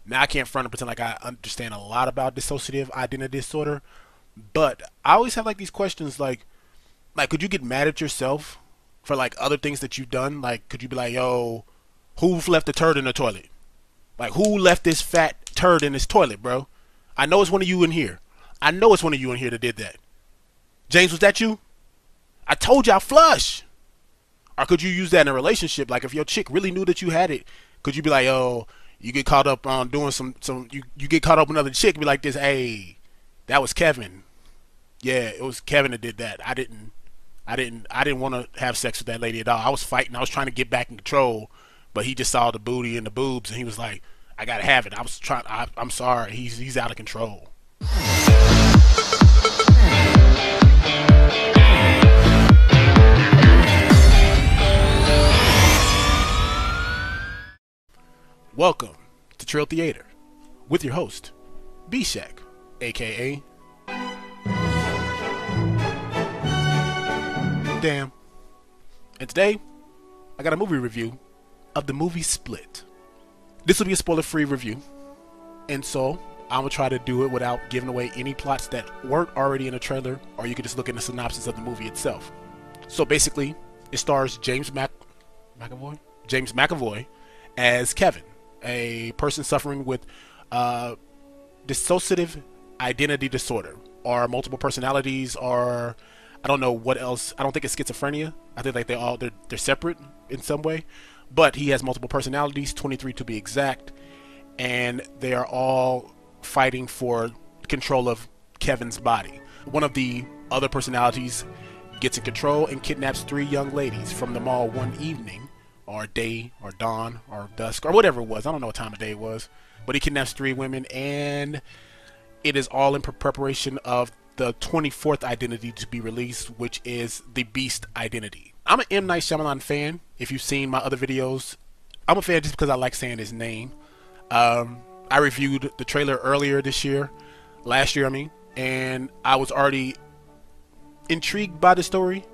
Now I can't front and pretend like I understand a lot about dissociative identity disorder, but I always have like these questions like could you get mad at yourself for like other things that you've done? Like could you be like, yo, who left the turd in the toilet? Like who left this fat turd in this toilet, bro? I know it's one of you in here. I know it's one of you in here that did that. James, was that you? I told you I flush. Or could you use that in a relationship? Like if your chick really knew that you had it, could you be like, oh, you get caught up on doing you get caught up with another chick, be like this, hey, that was Kevin. Yeah, it was Kevin that did that. I didn't want to have sex with that lady at all. I was fighting. I was trying to get back in control, but he just saw the booty and the boobs, and he was like, I gotta have it. I was trying. I'm sorry. He's out of control. Welcome to Trill Theater with your host, B Shack, aka Damn. And today, I got a movie review of the movie Split. This will be a spoiler-free review, and so I'm gonna try to do it without giving away any plots that weren't already in the trailer, or you could just look at the synopsis of the movie itself. So basically, it stars McAvoy? James McAvoy as Kevin, a person suffering with dissociative identity disorder, or multiple personalities, or I don't know what else. I don't think it's schizophrenia. I think like they're separate in some way, but he has multiple personalities, 23 to be exact, and they are all fighting for control of Kevin's body. One of the other personalities gets in control and kidnaps 3 young ladies from the mall one evening, or day, or dawn, or dusk, or whatever it was. I don't know what time of day it was, but he kidnaps 3 women, and it is all in preparation of the 24th identity to be released, which is the Beast identity. I'm an M. Night Shyamalan fan. If you've seen my other videos, I'm a fan just because I like saying his name. I reviewed the trailer earlier last year, I mean, and I was already intrigued by the story.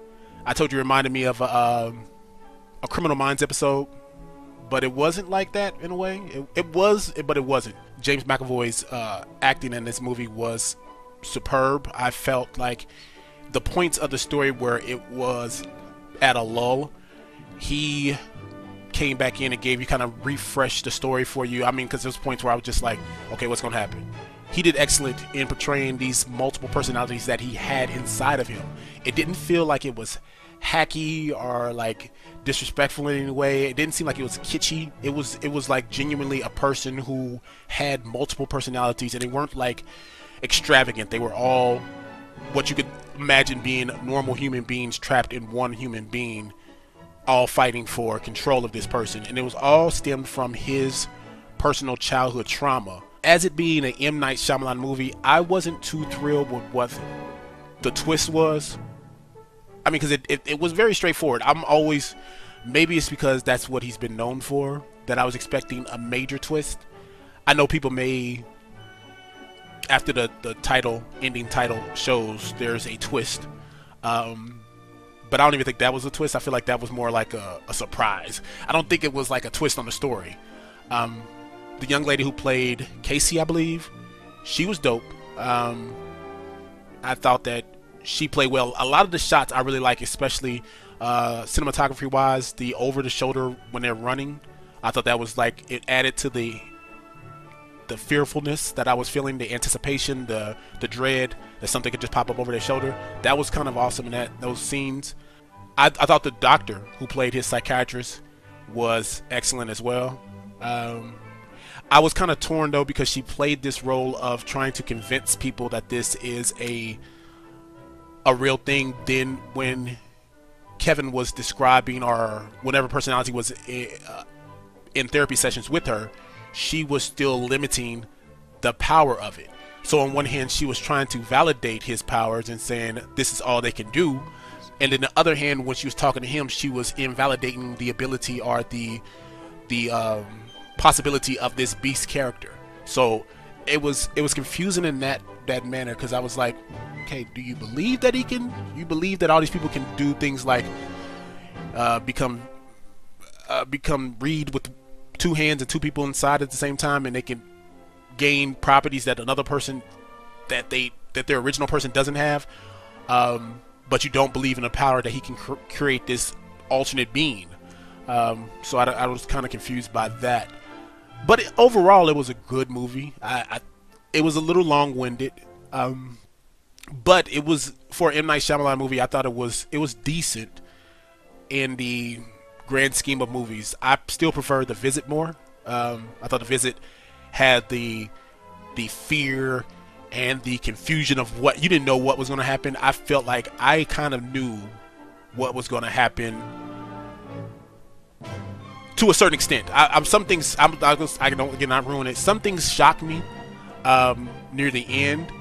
I told you it reminded me of a Criminal Minds episode, but it wasn't like that in a way. It was, but it wasn't. James McAvoy's acting in this movie was superb. I felt like the points of the story where it was at a lull, he came back in and gave you, kind of refreshed the story for you. I mean, because there's points where I was just like, okay, what's gonna happen? He did excellent in portraying these multiple personalities that he had inside of him. It didn't feel like it was hacky or like disrespectful in any way. It didn't seem like it was kitschy. It was like genuinely a person who had multiple personalities, and they weren't like extravagant. They were all what you could imagine being normal human beings trapped in one human being, all fighting for control of this person. And it was all stemmed from his personal childhood trauma. As it being an M. Night Shyamalan movie, I wasn't too thrilled with what the twist was. I mean, because it was very straightforward. Maybe it's because that's what he's been known for, that I was expecting a major twist. I know people may, after the ending title shows, there's a twist. But I don't even think that was a twist. I feel like that was more like a surprise. I don't think it was like a twist on the story. The young lady who played Casey, I believe, she was dope. I thought that she played well. A lot of the shots I really like, especially cinematography wise, the over the shoulder when they're running. I thought that was like, it added to the fearfulness that I was feeling, the anticipation, the dread that something could just pop up over their shoulder. That was kind of awesome in those scenes. I thought the doctor who played his psychiatrist was excellent as well. I was kind of torn though, because she played this role of trying to convince people that this is a real thing. Then when Kevin was describing, or whenever personality was in therapy sessions with her, she was still limiting the power of it. So on one hand, she was trying to validate his powers and saying this is all they can do, and then the other hand, when she was talking to him, she was invalidating the ability or the possibility of this beast character. So it was confusing in that manner, because I was like, okay, do you believe that you believe that all these people can do things like become read with 2 hands and 2 people inside at the same time, and they can gain properties that another person that their original person doesn't have, but you don't believe in the power that he can create this alternate being. So I was kind of confused by that. But overall, it was a good movie. It was a little long-winded, but it was, for an M. Night Shyamalan movie, I thought it was decent in the grand scheme of movies. I still prefer The Visit more. I thought The Visit had the fear and the confusion of what you didn't know what was going to happen. I felt like I kind of knew what was going to happen to a certain extent. Some things I don't again not ruin it. Some things shocked me near the end,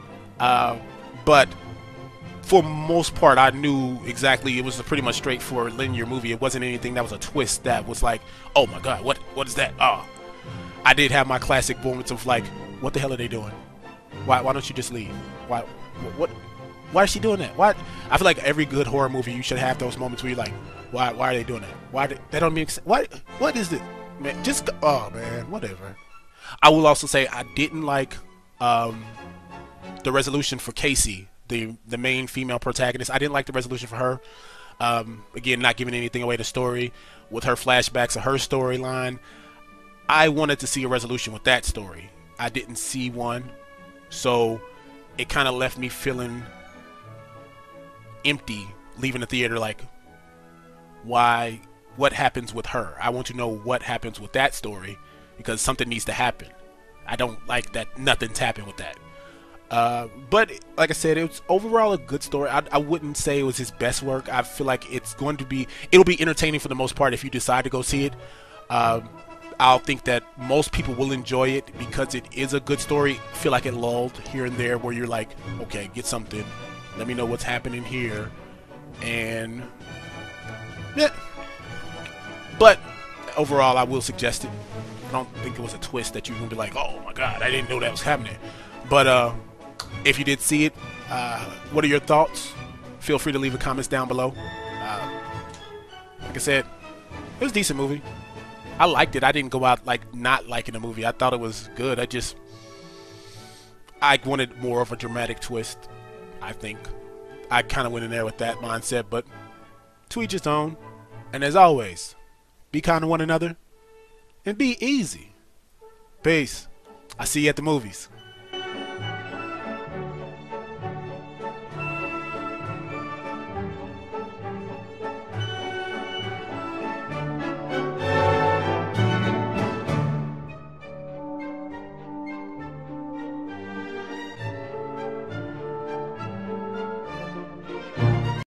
but for most part, I knew exactly. It was a pretty much straightforward linear movie. It wasn't anything that was a twist that was like, oh my god, what is that? Oh, I did have my classic moments of like, what the hell are they doing? Why don't you just leave? Why is she doing that? Why? I feel like every good horror movie, you should have those moments where you're like, why are they doing that? That don't make sense. What is it? Man, just oh man, whatever. I will also say I didn't like the resolution for Casey, the main female protagonist. I didn't like the resolution for her. Again, not giving anything away the story with her flashbacks of her storyline. I wanted to see a resolution with that story. I didn't see one, so it kind of left me feeling empty leaving the theater. Like, why? What happens with her? I want to know what happens with that story, because something needs to happen. I don't like that nothing's happened with that. But like I said, it was overall a good story. I wouldn't say it was his best work. I feel like it'll be entertaining for the most part if you decide to go see it. I'll think that most people will enjoy it because it is a good story. I feel like it lulled here and there where you're like, okay, get something. Let me know what's happening here. And yeah. But overall, I will suggest it. I don't think it was a twist that you're going to be like, oh my god, I didn't know that was happening. But if you did see it, what are your thoughts? Feel free to leave the comments down below. Like I said, it was a decent movie. I liked it. I didn't go out like not liking the movie. I thought it was good. I wanted more of a dramatic twist, I think. I kind of went in there with that mindset, but to each his own. And as always, be kind to one another and be easy. Peace. I see you at the movies.